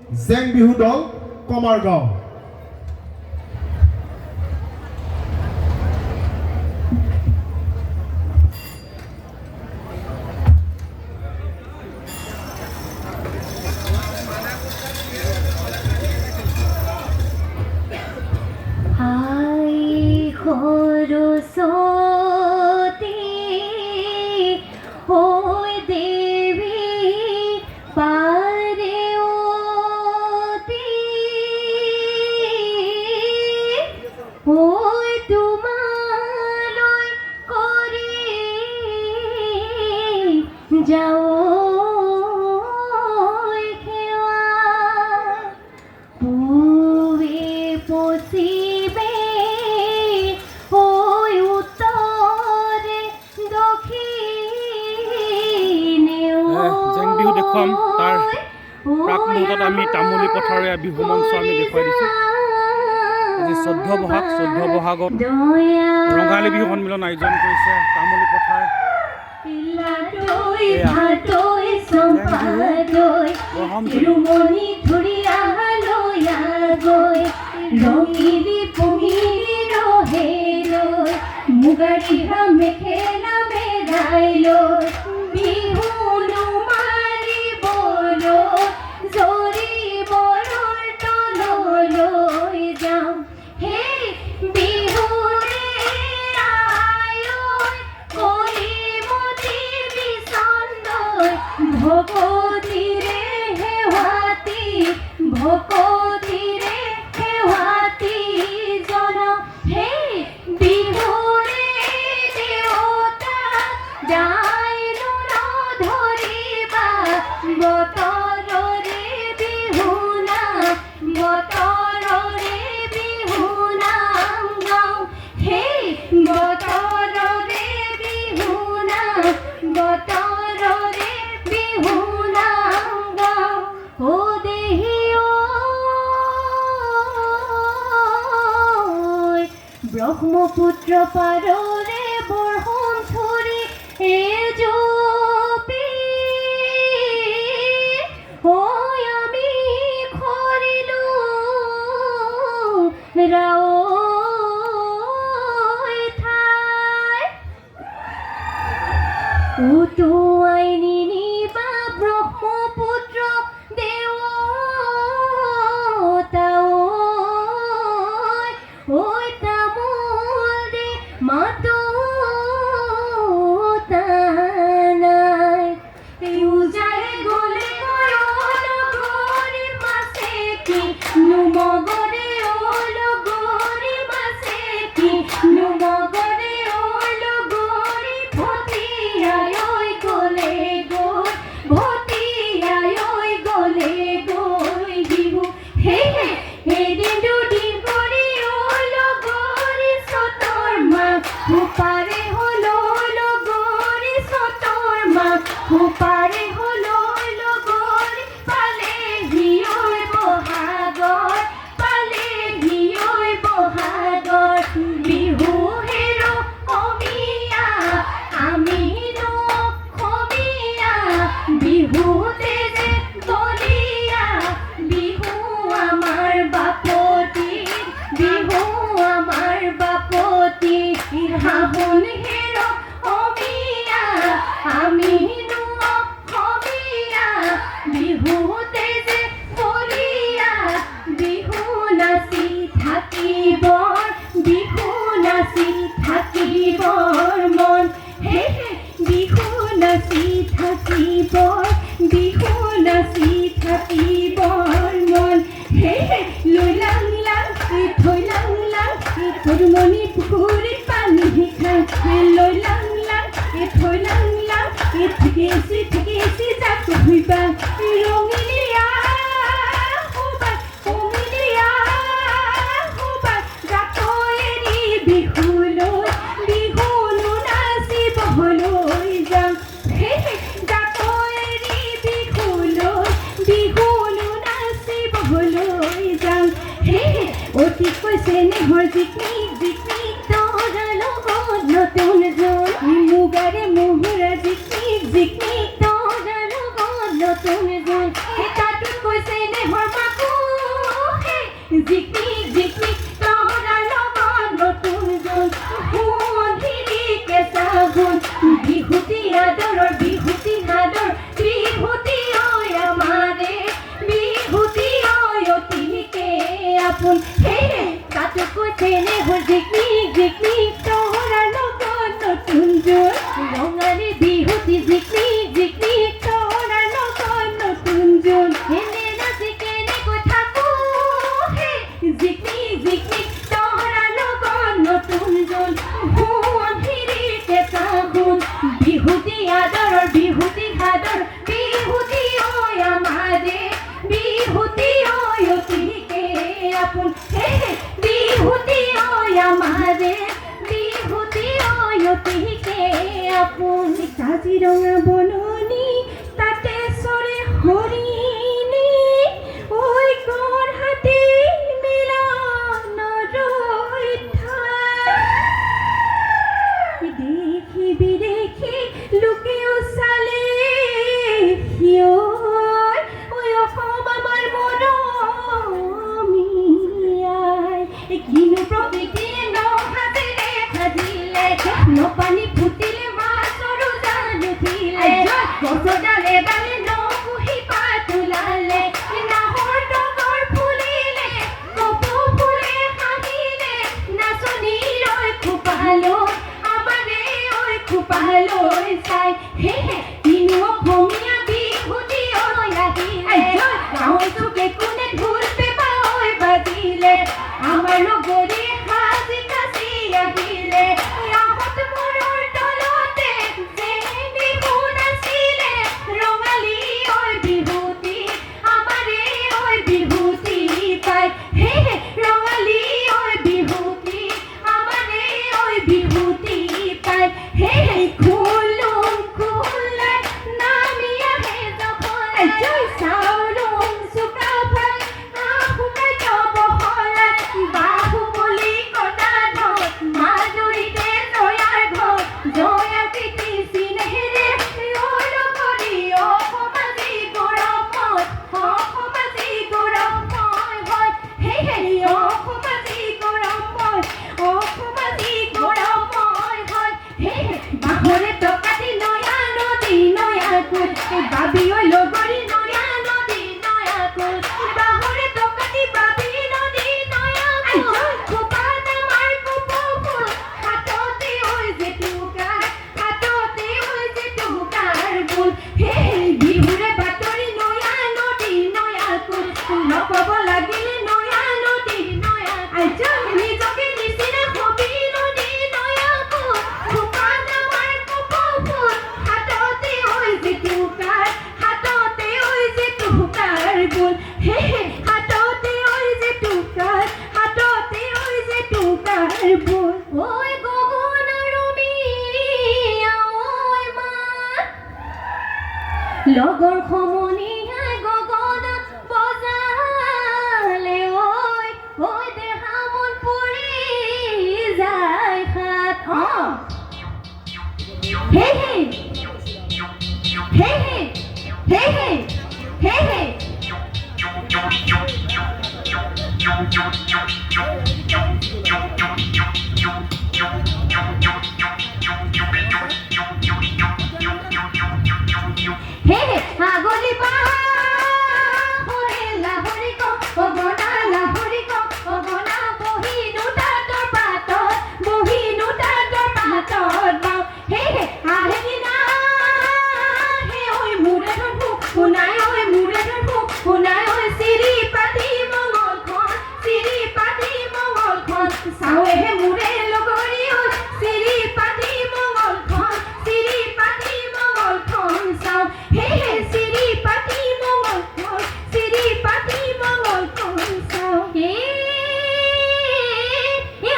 জেং বিহু দল কমাৰগাঁও। তাৰ প্ৰাক মুহূৰ্তত আমি তামুলী পথাৰৰে বিহু মঞ্চ আমি দেখুৱাই দিছোঁ। আজি 14 বহাগত ৰঙালী বিহু সন্মিলন আয়োজন কৰিছে তামুলী পথাৰ। ব্ৰহ্মপুত্ৰ পাৰৰে বৰষুণ ধৰি এজপি আমি খৰিলো ৰাৱৈ ঠাই উটুৱাই নিনিবা ব্ৰহ্মপুত্ৰ দেৱতাঐ মাতো নাই উজাই গলে গৰি মাছে কি নুমগৰে গৰি মাছে কি নুমগৰে গৰি ভটিয়াই গলে গৈ বিহু হে এদিন দুদিন কৰি Hupare holo logori sotor ma Hupare holo logori pale hioi bohagor bihu hero omiya amino khomiya bihu teze boliya bihu amar bapoti bihu amar bapoti হাহুন Hero অমিয়া আমি খমিয়া বিহুতে যে বলিয়া বিহু নাচি থাকিবৰ মন হে বিহু নাচি থাকিবৰ মন হে লুলাং লাং থৈলাং লাং থৰুমণি পুখুৰীত পানী খাই লৈ লাং লাং থৈলাং লাং ঠিকেছি যাক ধুইবা ৰঙিলিয়া যাক এৰি বিহুলো নাচিবলৈ যাওঁ যাক এৰি বিহুলো নাচিবলৈ যাওঁ অতি কৈছে নেহৰ জিকমিক তৰা লগত নতুন জন মুগাৰে মোহৰা জিকমিক তৰা লগত নতুন জন তাতো কৈছে নেহৰ জিকমিক জিকমিক তৰা লগত নতুন জোৰ ৰঙালী বিহুটি জিকমিক জিকমিক তৰা লগত নতুন জোৰ এনে নাচি কেনেকৈ থাকো হে জিকমিক জিকমিক তৰা লগত নতুন জোৰ সোণ হিৰিৰ কেঁচা সোণ বিহুটি আদৰৰ বিহুটি সাদৰ বিহুটি ঐ আমাৰে বিহুটি ঐ অতিকে আপোন হে বিহুটি ঐ আমাৰে বিহুটি ঐ অতিকে আপোন কাজিৰঙা বননি তাতে চৰে হৰিণী ঐ গড়হাটী মিলনৰ ঠাই দেখি বিদেশী লোকেও চালে সিয়ৰ ঐ অসম আমাৰ মৰমীয়াই কিনো প্ৰকৃতিয়ে নহাতেৰে সাজিলে নপানী ফুটিলে মাছৰো জান উঠিলে গছৰ ডালে ডালে নকুহি পাত ওলালে নাহৰ ডগৰ ফুলিলে কপৌ ফুলে হাঁহিলে নাচনীৰ ঐ খোপালো আমাৰে ঐ খোপালৈ চাই হে কিনো অসমীয়া বিহুটি ঐ আহিলে গাঁৱৰ চুকে কোনে ঢোল পেঁপা ঐ বাজিলে আমাৰ লগৰী সাজি কাচি আহিলে আহত মূৰৰ তলতে যে বিহু নাচিলে ৰঙালী ঐ বিহুটি আমাৰে ঐ বিহুটি পাই হে ৰঙালী ঐ বিহুটি আমাৰে ঐ বিহুটি পাই হে খুলুং খুলাই নামি আহে জখলাই চাউলুং চুকাফাই আহুকাই জবহলাই বাহুবলি গদাধৰ মাজুলীতে জয়াৰ ঘৰ জয়াৰ কীৰ্তি চিনেৰে কৰি অসমাজী গৌৰৱময় অসমাজী গৌৰৱময় হয় হে অসমাজী গৌৰৱময় অসমাজী গৌৰৱময় হয় হে বাঁহৰে টকাটি নয়া নদী নয়া কুল বাবি ঐ লগৰী নয়া নদী নয়া কুল বাঁহৰে টকাটি বাবি নদী নয়া কুল খোপাত আমাৰ কপৌ ফুল হাততে ঐ জেতুকাৰ হাততে ঐ জেতুকাৰ ফুল হে বিহুৰে বাতৰি নয়া নদী নয়া কুল নকব লাগিলে নয়া নদী নয়া নিজকে নিচিনা হবি নদী নয়া কুল খোপাত আমাৰ কপৌ ফুল হাততে ঐ জেতুকাৰ হাততে ঐ জেতুকাৰ ফুল হে হাততে ঐ জেতুকাৰ হাততে ঐ জেতুকাৰ ফুল ঐ গগনৰ মিয়া ঐ মা লগৰ সমনীয়াই গগনা বজালে ঐ ঐ দেহা মন পৰি যায় হাত হে হে হে হে হে হে হে হে আগলি পাহৰে লাহৰি ক অগনা লাহৰি ক অগনা বহিনো তাঁতৰ পাতত বহিনো তাঁতৰ পাতত বাও হে আহেদিনা হে ঐ মূৰে ধৰফু শুনাই ঐ মূৰে ধৰফু শুনাই ঐ চিৰি পাতি মঙলখন চিৰি পাতি মঙলখন চাওঁহে মূৰে লগৰী ঐ চিৰি পাতি মঙলখন চিৰি পাতি মঙলখন চাওঁ হে চিৰি পাতি মঙলখন চিৰি পাতি মঙলখন চাওঁ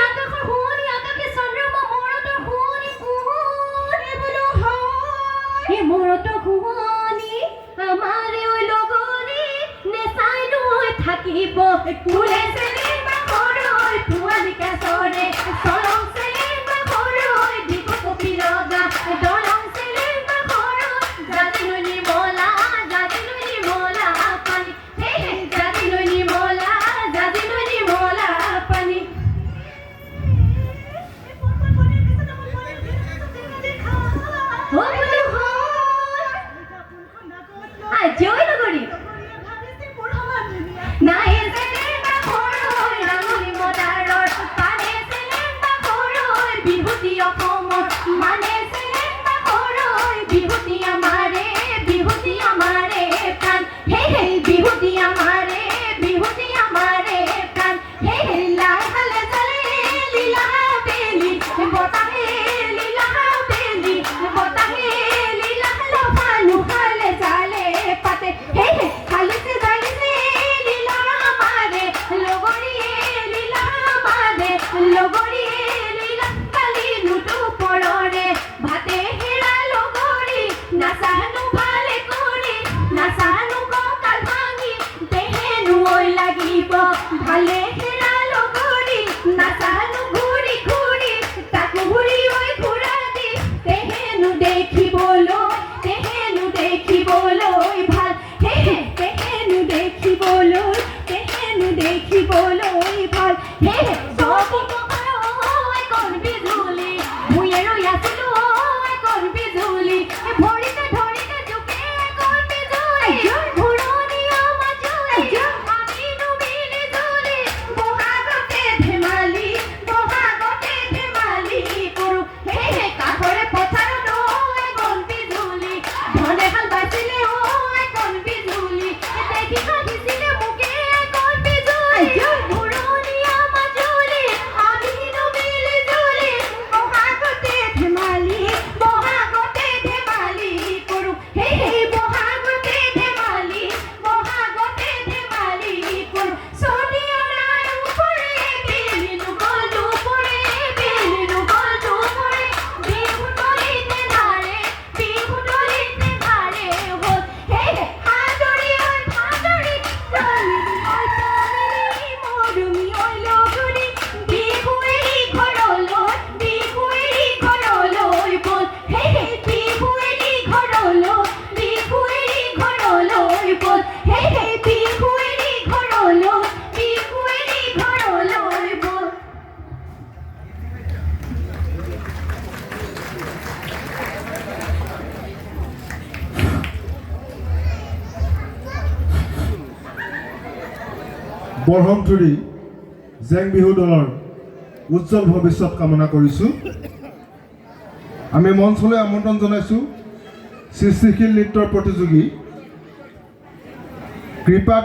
আকাশৰ শুৱনি আকাশে চন্দ্ৰমা মৰতৰ শুৱনি কোনে বোলো হয় মৰতৰ শুৱনি আমাৰে ঐ লগৰী নেচাইনো থাকিব কুলে চেলে বাখৰৈ পোৱালিকা চৰে চলং চেলে বাখৰৈ দিব কপি লগা দলং চেলে বাখৰৈ জাতিলৈ নিমলা পানী হে জাতিলৈ নিমলা পানী জয় লগৰী নাই কালে হেৰালো ঘূৰি নাচালো ঘূৰি ঘূৰি তাকো ঘূৰি ঐ ঘূৰা দি তেহেনো দেখিবলৈ ভাল তেহেনো দেখিবলৈ ভাল চকু কমাই কণ বিজুলি ভূঞে ৰৈ আছিলো কণ বিজুলি ভৰিতে ধৰিতে জোকে কণ বিজুলি ঘূৰণীয়া মাজুলি আমিনো মিলি জুলি বহাগতে ধেমালি কৰোঁ কাষৰে পথাৰত কণ বিজুলি ধনে হাল বাইছিলে কণ বিজুলি দেখি হাঁহিছিলে মোকে কণ বিজুলি ঘূৰণীয়া মাজুলি আমিনো মিলি জুলি বহাগতে ধেমালি কৰোঁ বহাগতে ধেমালি কৰোঁ চদিয়া নাই উপৰে বিলিনো গল দুপৰে বিহু তলিতে ধাৰে হ'ল হাতৰি ঐ ভাতৰি মৰমি ঐ লগৰী বিহু এৰি ঘৰলৈ বল বিহু এৰি ঘৰলৈ বল বিহু এৰি ঘৰলৈ বল বৰহমথুৰি জেং বিহু দলৰ উজ্জ্বল ভৱিষ্যত কামনা কৰিছোঁ। আমি মঞ্চলৈ আমন্ত্ৰণ জনাইছোঁ সৃষ্টিশীল নৃত্যৰ প্ৰতিযোগী কৃপা